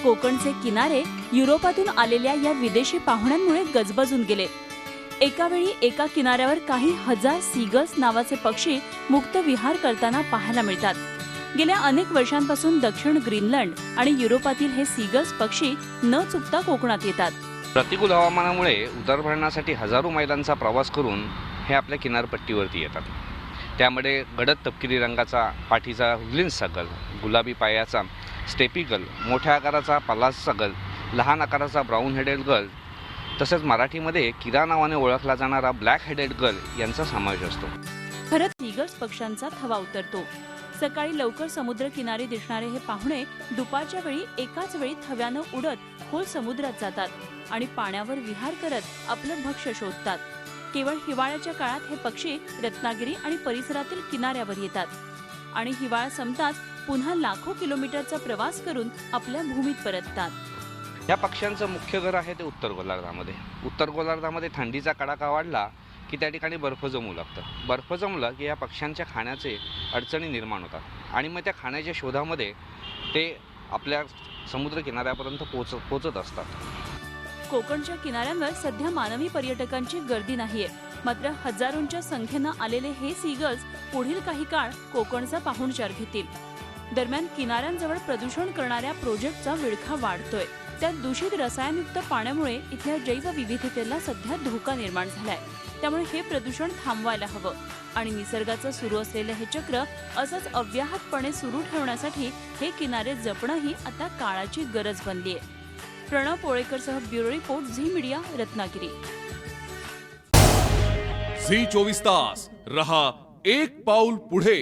कोकणचे किनारे युरोपातून आलेल्या या विदेशी पाहुण्यांमुळे गजबजून गेले। एका वेळी एका किनाऱ्यावर काही हजार सीगल्स नावाचे पक्षी मुक्त विहार करताना पाहायला मिळतात। गेल्या अनेक वर्षांपासून दक्षिण ग्रीनलंड आणि युरोपातील हे सीगल्स पक्षी न चुकता कोकणात येतात। प्रतिकूल हवामानामुळे उतरभरणासाठी हजारो मैलांचा प्रवास करून हे आपल्या किनारपट्टीवरती येतात। त्यामध्ये गडद तपकिरी रंगाचा पाठीचा हुग्लिन्स सगल, गुलाबी पायाचा स्टेपी गल, मोठ्या आकाराचा पलास सगल, लहान आकाराचा ब्राऊन हेडेड गल, तसेच मराठीमध्ये किरा नावाने ओळखला जाणारा ब्लॅक हेडेड गल यांचा समावेश असतो। खरंच सीगल्स पक्ष्यांचा थवा उतरतो। सकाळी लवकर समुद्र किनारी दिसणारे हे पाहुणे दुपारच्या वेळी एकाच वेळी थव्यानं उडत खोल समुद्रात जातात आणि पाण्यावर विहार करत आपलं भक्ष्य शोधतात। केवळ हिवाळ्याच्या काळात हे पक्षी रत्नागिरी आणि परिसरातील किनाऱ्यावर येतात आणि हिवाळा संपताच पुन्हा लाखो किलोमीटरचा प्रवास करून आपल्या भूमीत परततात। या पक्ष्यांचं मुख्य घर आहे ते उत्तर गोलार्धामध्ये। उत्तर गोलार्धामध्ये थंडीचा कडाका वाढला की त्या ठिकाणी बर्फ जमू लागतं। बर्फ जमलं की या पक्ष्यांच्या खाण्याचे अडचणी निर्माण होतात आणि मग त्या खाण्याच्या शोधामध्ये ते आपल्या समुद्र किनाऱ्यापर्यंत पोचत असतात। कोकणच्या किनाऱ्यांवर सध्या मानवी पर्यटकांची गर्दी नाहीये, मात्र हजारोंच्या संख्येनं आलेले हे सीगल्स पुढील काही काळ कोकणचा पाहुणचार घेतील। दरम्यान किनाऱ्यांजवळ प्रदूषण करणाऱ्या प्रोजेक्टचा विळखा वाढतोय। त्यात दूषित रसायनयुक्त पाण्यामुळे इथल्या जैवविविधतेला सध्या धोका निर्माण झालाय। त्यामुळे हे प्रदूषण थांबवायला हवं आणि निसर्गाचं सुरू असलेलं हे चक्र असंच अव्याहतपणे सुरू ठेवण्यासाठी हे किनारे जपणंही आता काळाची गरज बनलीय। प्रणव पोळेकरसह bureau report, Zee media, Ratnagiri. Zee 24 तास रहा एक पाऊल पुढे।